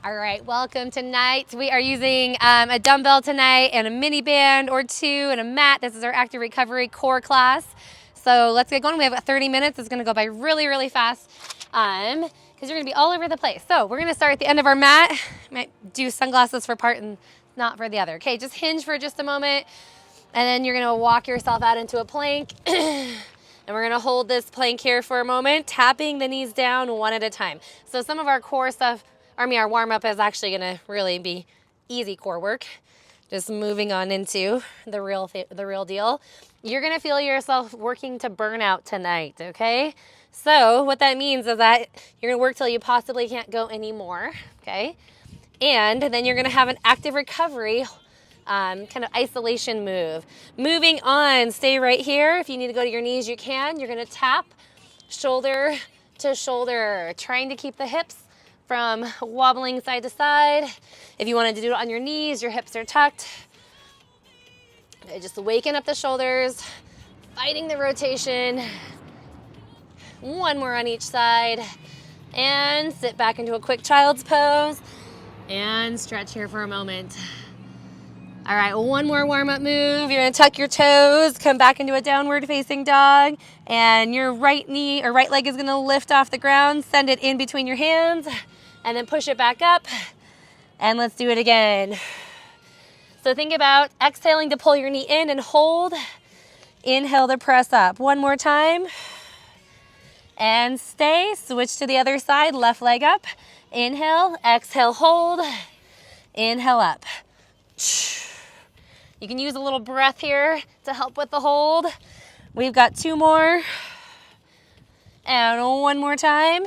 All right, welcome tonight. We are using a dumbbell tonight and a mini band or two and a mat. This is our active recovery core class. So let's get going. We have 30 minutes. It's gonna go by really, really fast because you're gonna be all over the place. So we're gonna start at the end of our mat. Might do sunglasses for part and not for the other. Okay, just hinge for just a moment and then you're gonna walk yourself out into a plank. And we're gonna hold this plank here for a moment, tapping the knees down one at a time. So some of our core stuff, our warm-up is actually gonna really be easy core work. Just moving on into the real deal. You're gonna feel yourself working to burnout tonight, okay? So what that means is that you're gonna work till you possibly can't go anymore, okay? And then you're gonna have an active recovery kind of isolation move. Moving on, stay right here. If you need to go to your knees, you can. You're gonna tap shoulder to shoulder, trying to keep the hips from wobbling side to side. If you wanted to do it on your knees, your hips are tucked. Okay, just waking up the shoulders, fighting the rotation. One more on each side. And sit back into a quick child's pose. And stretch here for a moment. All right, one more warm-up move. You're gonna tuck your toes, come back into a downward facing dog, and your right knee or right leg is gonna lift off the ground, send it in between your hands, and then push it back up. And let's do it again. So think about exhaling to pull your knee in and hold. Inhale to press up. One more time. And stay. Switch to the other side, left leg up. Inhale, exhale, hold. Inhale up. You can use a little breath here to help with the hold. We've got two more. And one more time.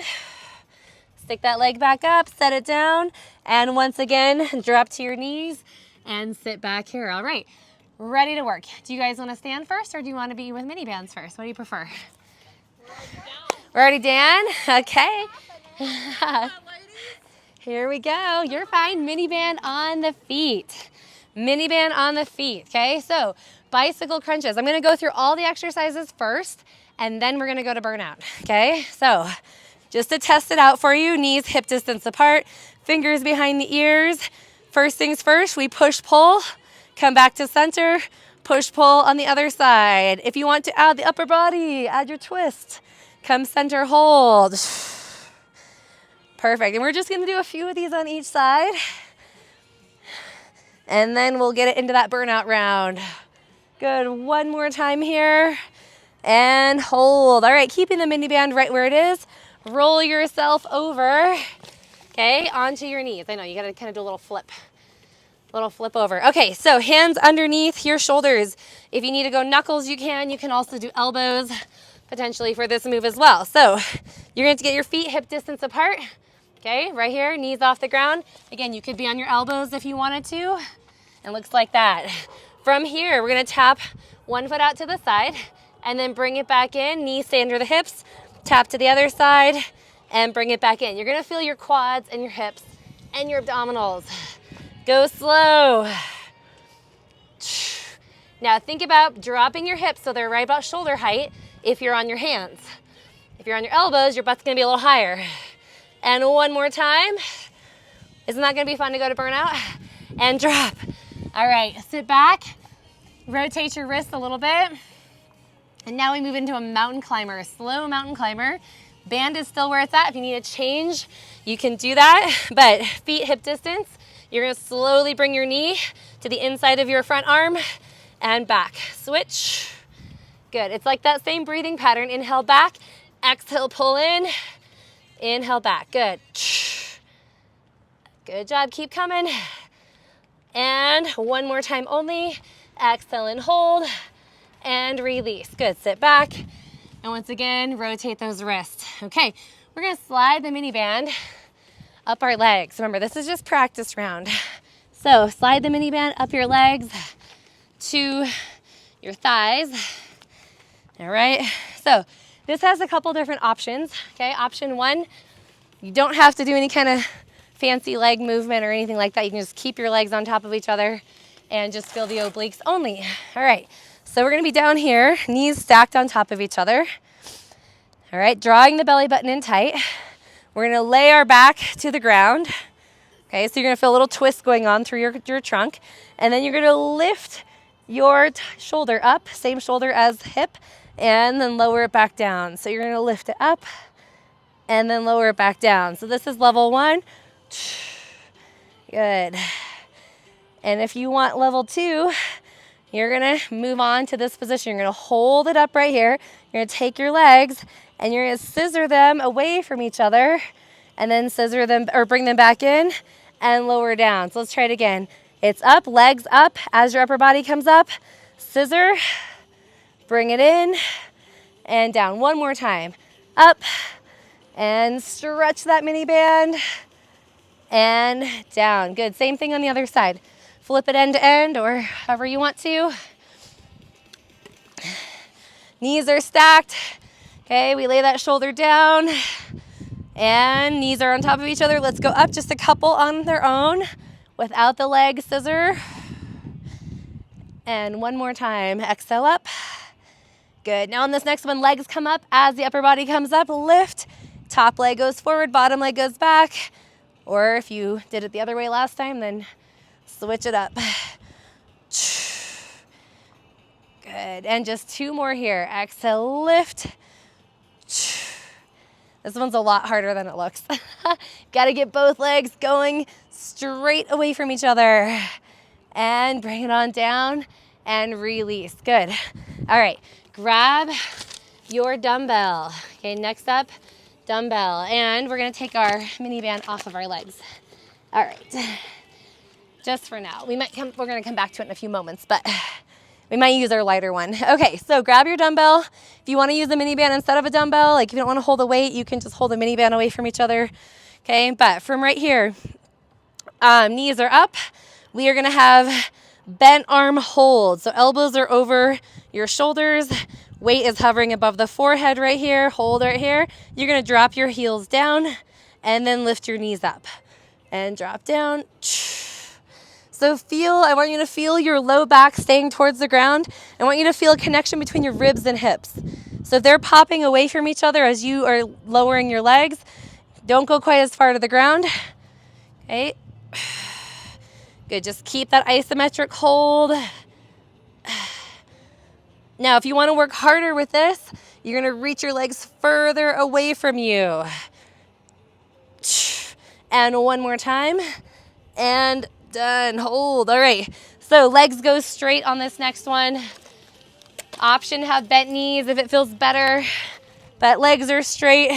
Stick that leg back up, set it down, and once again, drop to your knees and sit back here. All right, ready to work. Do you guys want to stand first or do you want to be with mini bands first? What do you prefer? We're already down? Okay. Here we go. You're fine. Mini band on the feet. Mini band on the feet, okay? So bicycle crunches. I'm gonna go through all the exercises first, and then we're gonna go to burnout, okay? So just to test it out for you, knees hip distance apart, fingers behind the ears. First things first, we push, pull, come back to center, push, pull on the other side. If you want to add the upper body, add your twist. Come center, hold. Perfect, and we're just gonna do a few of these on each side. And then we'll get it into that burnout round. Good, one more time here. And hold. All right, keeping the mini band right where it is. Roll yourself over, okay, onto your knees. I know, you gotta kind of do a little flip over. Okay, so hands underneath your shoulders. If you need to go knuckles, you can. You can also do elbows, potentially for this move as well. So you're going to get your feet hip distance apart. Okay, right here, knees off the ground. Again, you could be on your elbows if you wanted to. It looks like that. From here, we're gonna tap one foot out to the side and then bring it back in. Knees stay under the hips, tap to the other side and bring it back in. You're gonna feel your quads and your hips and your abdominals. Go slow. Now think about dropping your hips so they're right about shoulder height if you're on your hands. If you're on your elbows, your butt's gonna be a little higher. And one more time. Isn't that gonna be fun to go to burnout? And drop. All right, sit back, rotate your wrists a little bit. And now we move into a mountain climber, a slow mountain climber. Band is still where it's at. If you need to change, you can do that. But feet hip distance, you're gonna slowly bring your knee to the inside of your front arm and back. Switch. Good, it's like that same breathing pattern. Inhale back, exhale, pull in. Inhale back, good. Good job, keep coming. And one more time only. Exhale and hold and release. Good, sit back. And once again, rotate those wrists. Okay, we're gonna slide the mini band up our legs. Remember, this is just practice round. So slide the mini band up your legs to your thighs. All right, so this has a couple different options, okay? Option one, you don't have to do any kind of fancy leg movement or anything like that. You can just keep your legs on top of each other and just feel the obliques only. All right, so we're gonna be down here, knees stacked on top of each other. All right, drawing the belly button in tight. We're gonna lay our back to the ground. Okay, so you're gonna feel a little twist going on through your trunk, and then you're gonna lift your shoulder up, same shoulder as hip, and then lower it back down. So you're gonna lift it up and then lower it back down. So this is level 1. Good. And if you want level 2, you're gonna move on to this position. You're gonna hold it up right here. You're gonna take your legs and you're gonna scissor them away from each other, and then scissor them or bring them back in and lower down. So let's try it again. It's up, legs up as your upper body comes up. Scissor, bring it in and down. One more time. Up and stretch that mini band and down. Good. Same thing on the other side. Flip it end to end or however you want to. Knees are stacked. Okay, we lay that shoulder down and knees are on top of each other. Let's go up just a couple on their own without the leg scissor. And one more time. Exhale up. Good. Now on this next one, legs come up as the upper body comes up. Lift. Top leg goes forward, bottom leg goes back. Or if you did it the other way last time, then switch it up. Good. And just 2 more here. Exhale, lift. This one's a lot harder than it looks. Got to get both legs going straight away from each other. And bring it on down and release. Good. All right. Grab your dumbbell. Okay, next up, dumbbell. And we're going to take our mini band off of our legs. All right. Just for now. We're going to come back to it in a few moments, but we might use our lighter one. Okay, so grab your dumbbell. If you want to use a mini band instead of a dumbbell, like if you don't want to hold a weight, you can just hold a mini band away from each other. Okay, but from right here, knees are up. We are going to have bent arm hold. So elbows are over your shoulders. Weight is hovering above the forehead right here. Hold right here. You're going to drop your heels down and then lift your knees up and drop down. So I want you to feel your low back staying towards the ground. I want you to feel a connection between your ribs and hips. So if they're popping away from each other as you are lowering your legs, don't go quite as far to the ground. Okay. Good. Just keep that isometric hold. Now, if you want to work harder with this, you're going to reach your legs further away from you. And one more time. And done. Hold. All right. So legs go straight on this next one. Option have bent knees if it feels better. But legs are straight.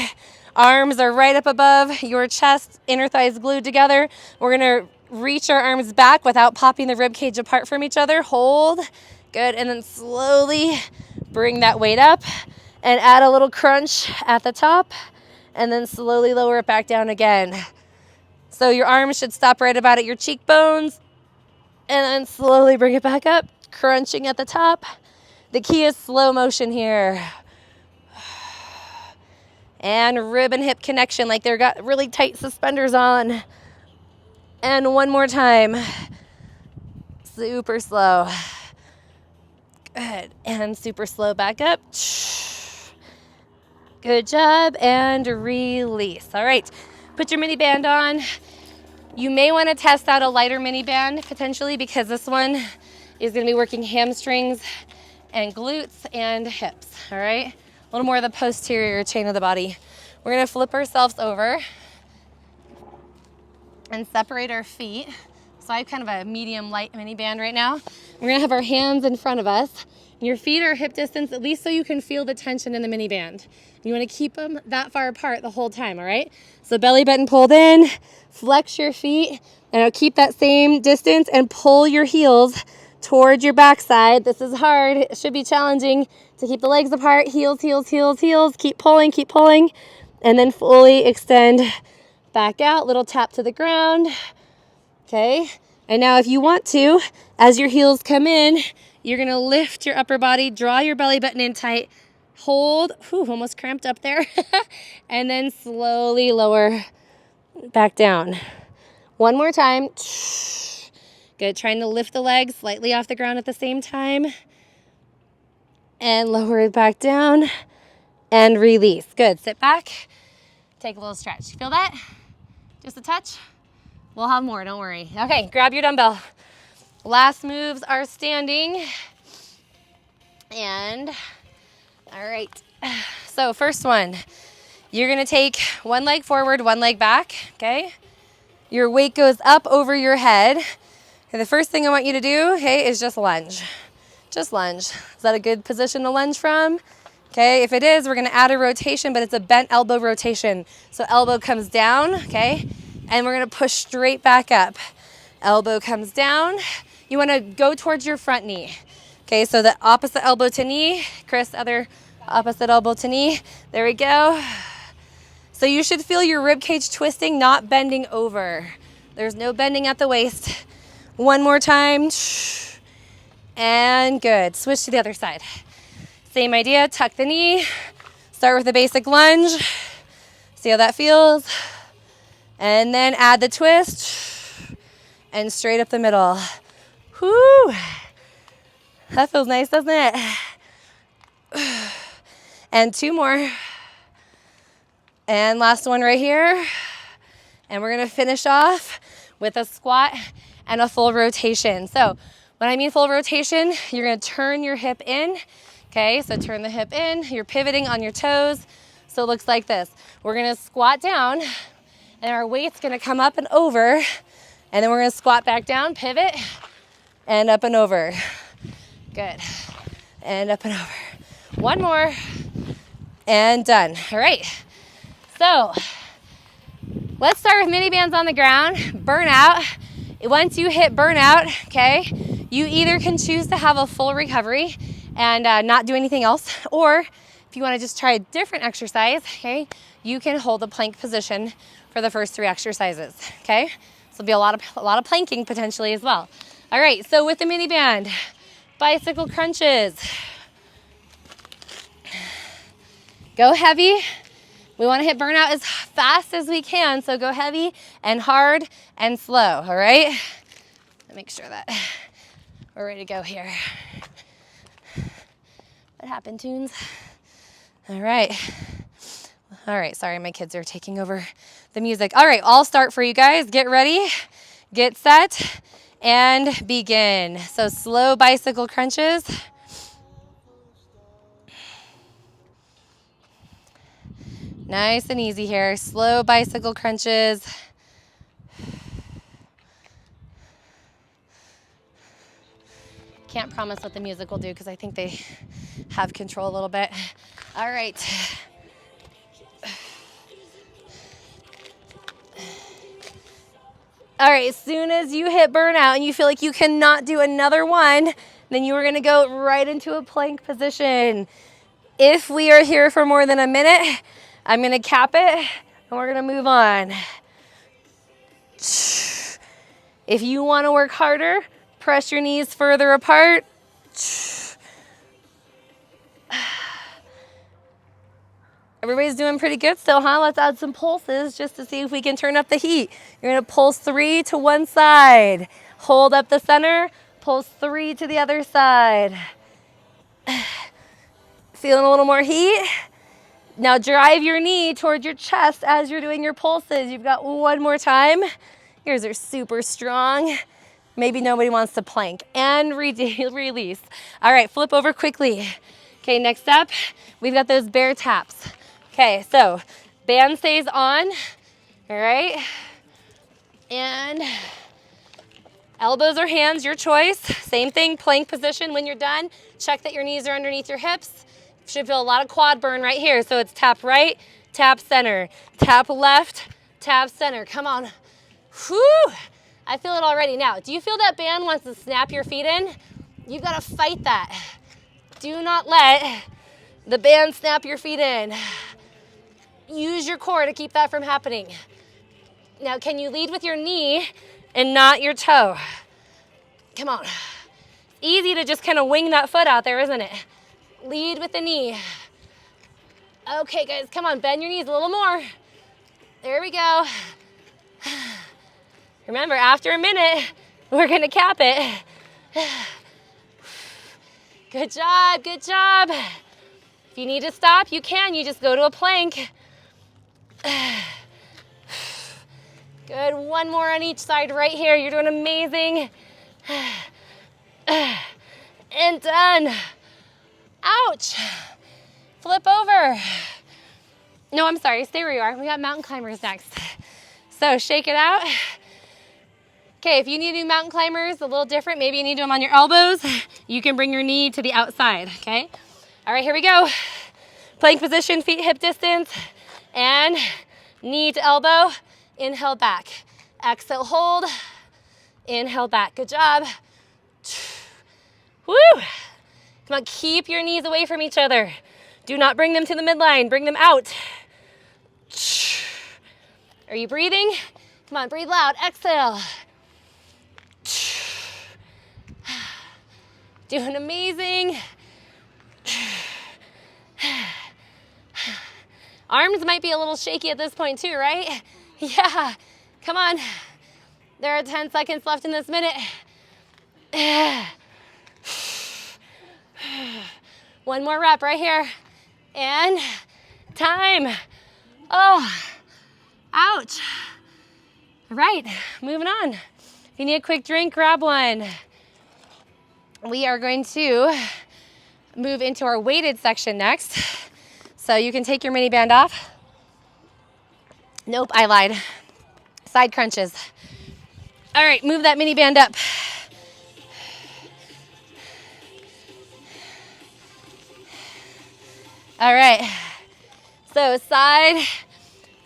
Arms are right up above your chest. Inner thighs glued together. We're going to reach our arms back without popping the rib cage apart from each other. Hold. Good. And then slowly bring that weight up and add a little crunch at the top. And then slowly lower it back down again. So your arms should stop right about at your cheekbones. And then slowly bring it back up, crunching at the top. The key is slow motion here. And rib and hip connection, like they've got really tight suspenders on. And one more time. Super slow. Good. And super slow back up. Good job. And release. All right. Put your mini band on. You may want to test out a lighter mini band potentially because this one is going to be working hamstrings and glutes and hips. All right. A little more of the posterior chain of the body. We're going to flip ourselves over and separate our feet. So I have kind of a medium light mini band right now. We're going to have our hands in front of us. Your feet are hip distance, at least so you can feel the tension in the mini band. You want to keep them that far apart the whole time, all right? So belly button pulled in, flex your feet, and I'll keep that same distance and pull your heels towards your backside. This is hard. It should be challenging to keep the legs apart. Heels, heels, heels, heels. Keep pulling, and then fully extend back out. Little tap to the ground. Okay, and now if you want to, as your heels come in, you're going to lift your upper body, draw your belly button in tight, hold, almost cramped up there, and then slowly lower back down. One more time. Good, trying to lift the legs slightly off the ground at the same time, and lower it back down, and release. Good, sit back, take a little stretch. Feel that? Just a touch? We'll have more, don't worry. Okay, grab your dumbbell. Last moves are standing. And, all right. So first one, you're gonna take one leg forward, one leg back, okay? Your weight goes up over your head. And the first thing I want you to do, okay, is just lunge. Just lunge. Is that a good position to lunge from? Okay, if it is, we're gonna add a rotation, but it's a bent elbow rotation. So elbow comes down, okay? And we're gonna push straight back up. Elbow comes down. You wanna go towards your front knee. Okay, so the opposite elbow to knee. Chris, other opposite elbow to knee. There we go. So you should feel your rib cage twisting, not bending over. There's no bending at the waist. One more time. And good. Switch to the other side. Same idea, tuck the knee. Start with a basic lunge. See how that feels. And then add the twist. And straight up the middle. Whoo! That feels nice, doesn't it? And two more. And last one right here. And we're gonna finish off with a squat and a full rotation. So when I mean full rotation, you're gonna turn your hip in. Okay, so turn the hip in. You're pivoting on your toes. So it looks like this. We're gonna squat down and our weight's gonna come up and over. And then we're gonna squat back down, pivot, and up and over. Good. And up and over. One more. And done. All right. So let's start with mini bands on the ground. Burnout. Once you hit burnout, okay, you either can choose to have a full recovery and not do anything else, or if you want to just try a different exercise, okay, you can hold a plank position for the first 3 exercises, okay? So there'll be a lot of planking potentially as well. All right, so with the mini band, bicycle crunches. Go heavy. We want to hit burnout as fast as we can, so go heavy and hard and slow, all right? Make sure that we're ready to go here. What happened, Toons? All right. All right, sorry, my kids are taking over the music. All right, I'll start for you guys. Get ready, get set, and begin. So slow bicycle crunches. Nice and easy here. Slow bicycle crunches. Can't promise what the music will do because I think they have control a little bit. All right. All right, as soon as you hit burnout and you feel like you cannot do another one, then you are gonna go right into a plank position. If we are here for more than a minute, I'm gonna cap it and we're gonna move on. If you wanna work harder, press your knees further apart. Everybody's doing pretty good still, huh? Let's add some pulses just to see if we can turn up the heat. You're gonna pulse 3 to one side. Hold up the center, pulse 3 to the other side. Feeling a little more heat? Now drive your knee towards your chest as you're doing your pulses. You've got one more time. Yours are super strong. Maybe nobody wants to plank. And release. All right, flip over quickly. Okay, next up, we've got those bear taps. Okay, so band stays on, all right? And elbows or hands, your choice. Same thing, plank position when you're done. Check that your knees are underneath your hips. Should feel a lot of quad burn right here. So it's tap right, tap center, tap left, tap center. Come on. Whew. I feel it already. Now, do you feel that band wants to snap your feet in? You've got to fight that. Do not let the band snap your feet in. Use your core to keep that from happening. Now, can you lead with your knee and not your toe? Come on. Easy to just kind of wing that foot out there, isn't it? Lead with the knee. Okay, guys, come on, bend your knees a little more. There we go. Remember, after a minute, we're gonna cap it. Good job, good job. If you need to stop, you can. You just go to a plank. Good, one more on each side right here. You're doing amazing. And done. Ouch. Flip over. No, I'm sorry, stay where you are. We got mountain climbers next. So shake it out. Okay, if you need to do mountain climbers, a little different, maybe you need to do them on your elbows. You can bring your knee to the outside, okay? All right, here we go. Plank position, feet hip distance, and knee to elbow. Inhale back. Exhale, hold. Inhale back. Good job. Woo! Come on, keep your knees away from each other. Do not bring them to the midline. Bring them out. Are you breathing? Come on, breathe loud. Exhale. Doing amazing. Arms might be a little shaky at this point too, right? Yeah, come on. There are 10 seconds left in this minute. One more rep right here. And time. Oh, ouch. All right, moving on. If you need a quick drink, grab one. We are going to move into our weighted section next. So you can take your mini band off. Nope, I lied. Side crunches. All right, move that mini band up. All right, so side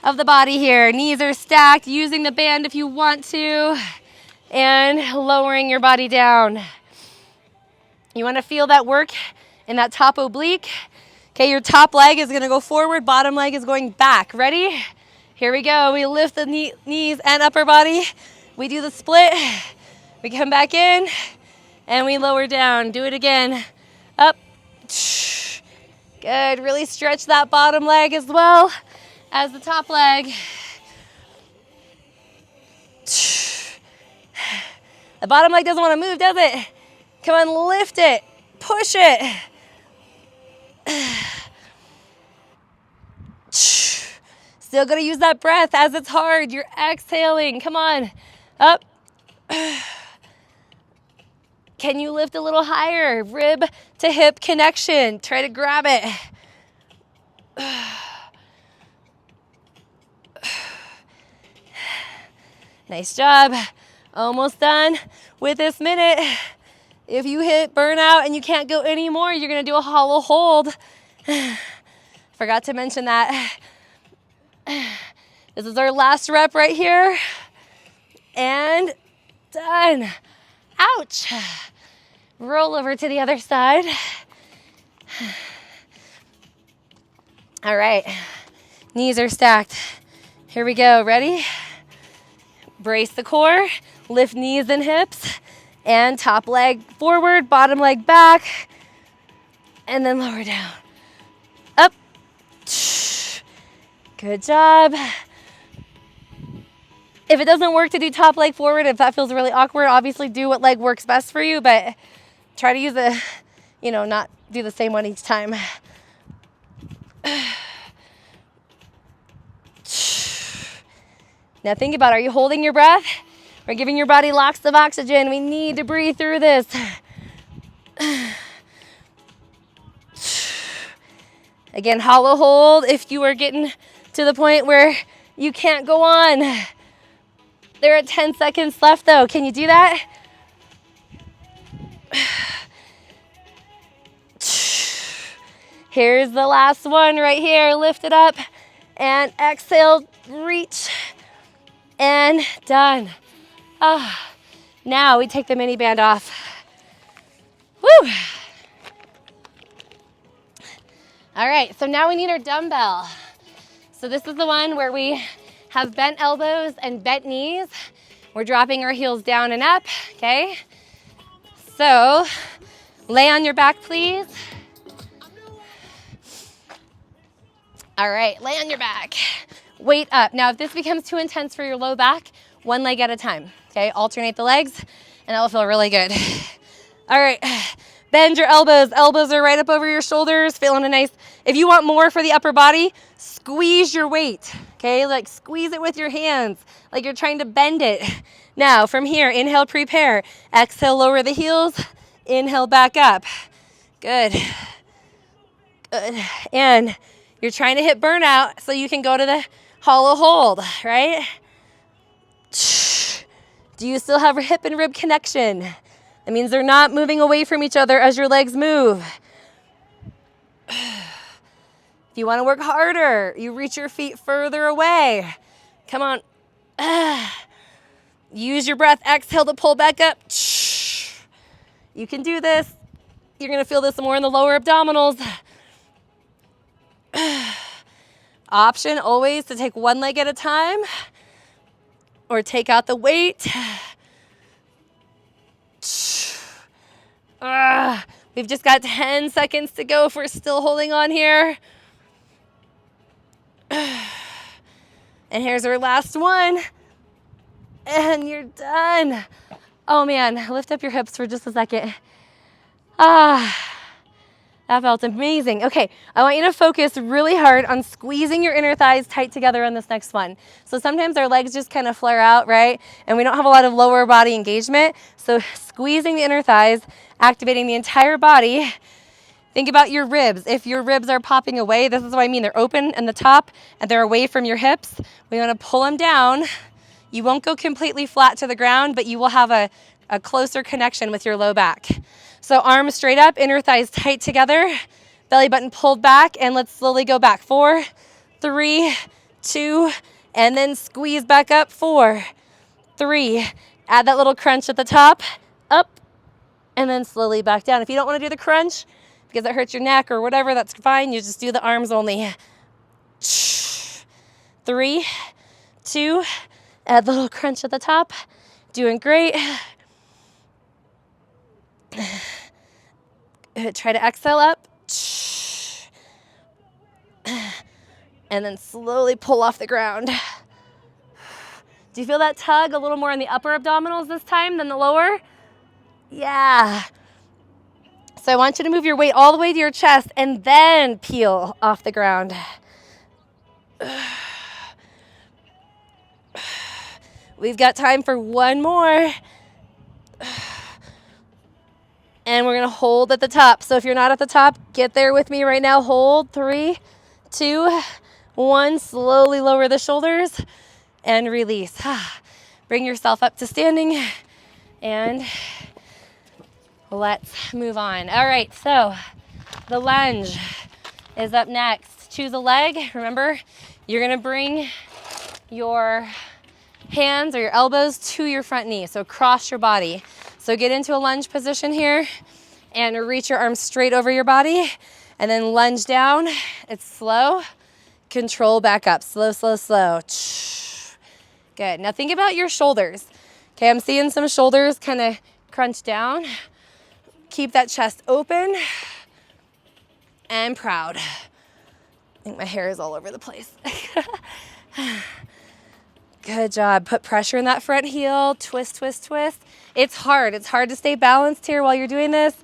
of the body here. Knees are stacked, using the band if you want to, and lowering your body down. You want to feel that work in that top oblique. Okay, your top leg is going to go forward, bottom leg is going back. Ready? Here we go. We lift the knees and upper body. We do the split. We come back in, and we lower down. Do it again. Up. Good. Really stretch that bottom leg as well as the top leg. The bottom leg doesn't want to move, does it? Come on, lift it. Push it. Still got to use that breath as it's hard. You're exhaling. Come on. Up. Can you lift a little higher? Rib to hip connection. Try to grab it. Nice job. Almost done with this minute. If you hit burnout and you can't go anymore, you're going to do a hollow hold. Forgot to mention that. This is our last rep right here. And done. Ouch. Roll over to the other side. All right. Knees are stacked. Here we go. Ready? Brace the core. Lift knees and hips. And top leg forward, bottom leg back. And then lower down. Up. Good job. If it doesn't work to do top leg forward, if that feels really awkward, obviously do what leg works best for you, but try to use not do the same one each time. Now think about, are you holding your breath? We're giving your body lots of oxygen. We need to breathe through this. Again, hollow hold if you are getting to the point where you can't go on. There are 10 seconds left though. Can you do that? Here's the last one right here. Lift it up and exhale, reach, and done. Now we take the mini band off. Woo! All right, so now we need our dumbbell. So this is the one where we have bent elbows and bent knees. We're dropping our heels down and up, okay? So lay on your back, please. All right, lay on your back. Weight up. Now, if this becomes too intense for your low back, one leg at a time, okay? Alternate the legs, and that will feel really good. All right, bend your elbows. Elbows are right up over your shoulders, feeling a nice. If you want more for the upper body, squeeze your weight, Okay, like squeeze it with your hands, like you're trying to bend it. Now, from here, inhale, prepare. Exhale, lower the heels. Inhale, back up. Good. Good. And you're trying to hit burnout so you can go to the hollow hold, right? Do you still have hip and rib connection? That means they're not moving away from each other as your legs move. If you want to work harder, you reach your feet further away. Come on. Use your breath. Exhale to pull back up. You can do this. You're going to feel this more in the lower abdominals. Option always to take one leg at a time or take out the weight. We've just got 10 seconds to go if we're still holding on here. And here's our last one. And you're done. Oh man, lift up your hips for just a second. That felt amazing. Okay, I want you to focus really hard on squeezing your inner thighs tight together on this next one. So sometimes our legs just kind of flare out, right? And we don't have a lot of lower body engagement. So squeezing the inner thighs, activating the entire body. Think about your ribs. If your ribs are popping away, this is what I mean. They're open in the top and they're away from your hips. We want to pull them down. You won't go completely flat to the ground, but you will have a closer connection with your low back. So arms straight up, inner thighs tight together, belly button pulled back, and let's slowly go back. 4, 3, 2, and then squeeze back up. 4, 3, add that little crunch at the top, up, and then slowly back down. If you don't want to do the crunch because it hurts your neck or whatever, that's fine. You just do the arms only. 3, 2, add the little crunch at the top. Doing great. Try to exhale up. And then slowly pull off the ground. Do you feel that tug a little more in the upper abdominals this time than the lower? Yeah. So I want you to move your weight all the way to your chest and then peel off the ground. We've got time for one more. And we're going to hold at the top. So if you're not at the top, get there with me right now. Hold. 3, 2, 1. Slowly lower the shoulders and release. Bring yourself up to standing and let's move on. All right, so the lunge is up next. Choose a leg. Remember, you're going to bring your hands or your elbows to your front knee. So cross your body. So get into a lunge position here and reach your arms straight over your body and then lunge down. It's slow. Control back up. Slow, slow, slow. Good. Now think about your shoulders. Okay, I'm seeing some shoulders kind of crunch down. Keep that chest open and proud. I think my hair is all over the place. Good job. Put pressure in that front heel. Twist, twist, twist. It's hard. It's hard to stay balanced here while you're doing this.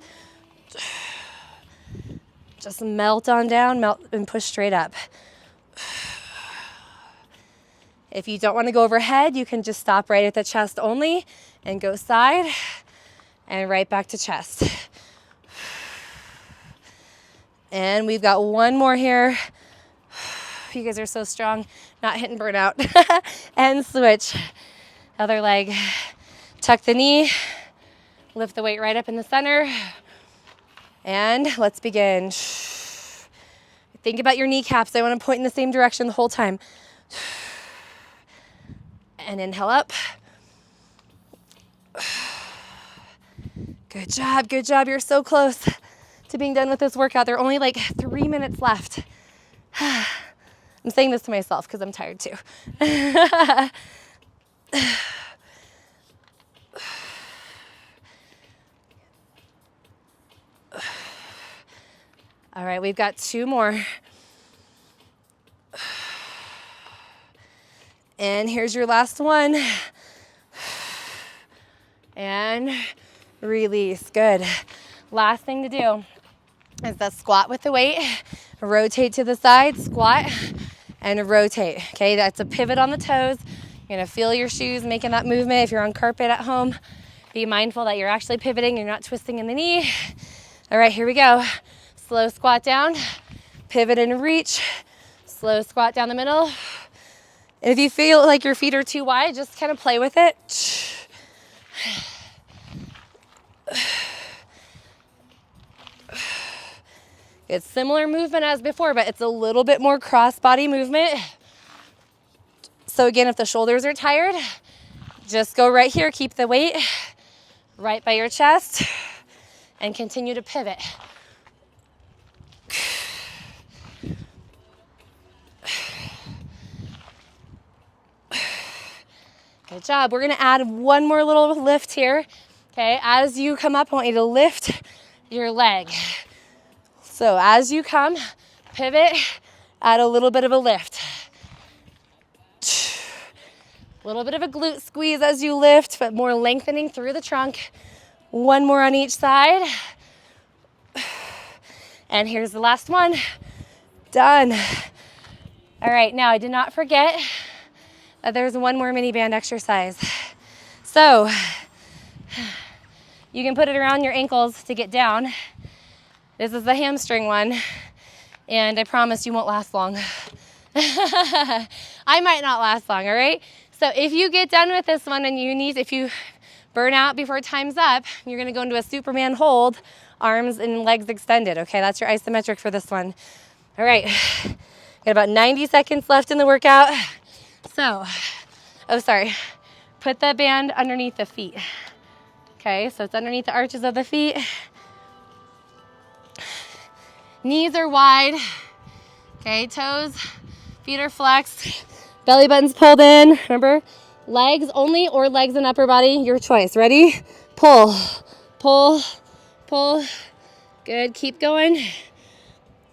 Just melt on down, melt and push straight up. If you don't want to go overhead, you can just stop right at the chest only and go side and right back to chest. And we've got one more here. You guys are so strong, not hitting burnout. And switch. Other leg. Tuck the knee. Lift the weight right up in the center. And let's begin. Think about your kneecaps. I want to point in the same direction the whole time. And inhale up. Good job, good job. You're so close to being done with this workout. There are only like 3 minutes left. I'm saying this to myself because I'm tired too. All right, we've got 2 more. And here's your last one. And release. Good. Last thing to do is the squat with the weight. Rotate to the side, squat, and rotate. Okay, that's a pivot on the toes. You're gonna feel your shoes making that movement. If you're on carpet at home, be mindful that you're actually pivoting, you're not twisting in the knee. All right, here we go. Slow squat down, pivot and reach, slow squat down the middle. And if you feel like your feet are too wide, just kind of play with it. It's similar movement as before, but it's a little bit more cross-body movement. So again, if the shoulders are tired, just go right here, keep the weight right by your chest, and continue to pivot. Good job. We're gonna add one more little lift here. Okay, as you come up, I want you to lift your leg. So as you come, pivot, add a little bit of a lift. A little bit of a glute squeeze as you lift, but more lengthening through the trunk. One more on each side. And here's the last one. Done. All right, now I did not forget that there's one more mini band exercise. So you can put it around your ankles to get down. This is the hamstring one, and I promise you won't last long. I might not last long, all right? So if you get done with this one and if you burn out before time's up, you're gonna go into a Superman hold, arms and legs extended, okay? That's your isometric for this one. All right, got about 90 seconds left in the workout. So, put the band underneath the feet. Okay, so it's underneath the arches of the feet. Knees are wide, okay, toes, feet are flexed, belly button's pulled in. Remember, legs only or legs and upper body, your choice. Ready? Pull, pull, pull. Good, keep going.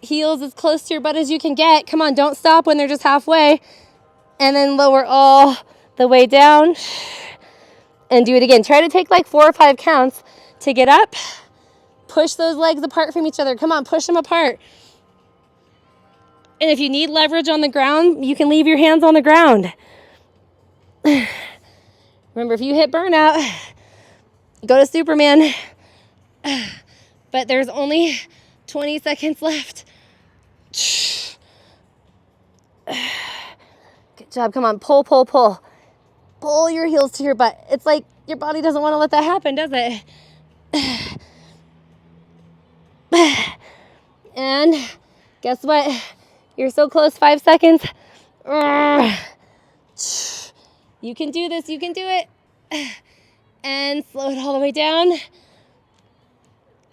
Heels as close to your butt as you can get. Come on, don't stop when they're just halfway. And then lower all the way down. And do it again. Try to take like 4 or 5 counts to get up. Push those legs apart from each other. Come on, push them apart. And if you need leverage on the ground, you can leave your hands on the ground. Remember, if you hit burnout, go to Superman. But there's only 20 seconds left. Good job. Come on, pull, pull, pull. Pull your heels to your butt. It's like your body doesn't want to let that happen, does it? And guess what? You're so close, 5 seconds. You can do this, you can do it. And slow it all the way down.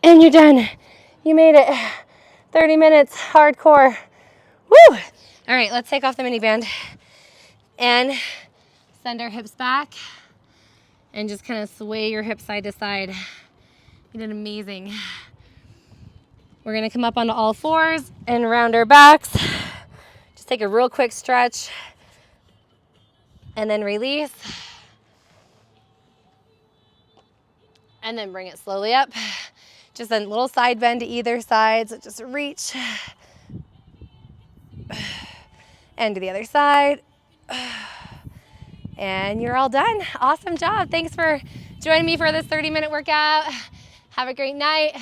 And you're done. You made it. 30 minutes, hardcore. Woo! All right, let's take off the mini band and send our hips back and just kind of sway your hips side to side. You did amazing. We're gonna come up onto all fours and round our backs. Just take a real quick stretch and then release. And then bring it slowly up. Just a little side bend to either side, so just reach. And to the other side. And you're all done. Awesome job. Thanks for joining me for this 30-minute workout. Have a great night.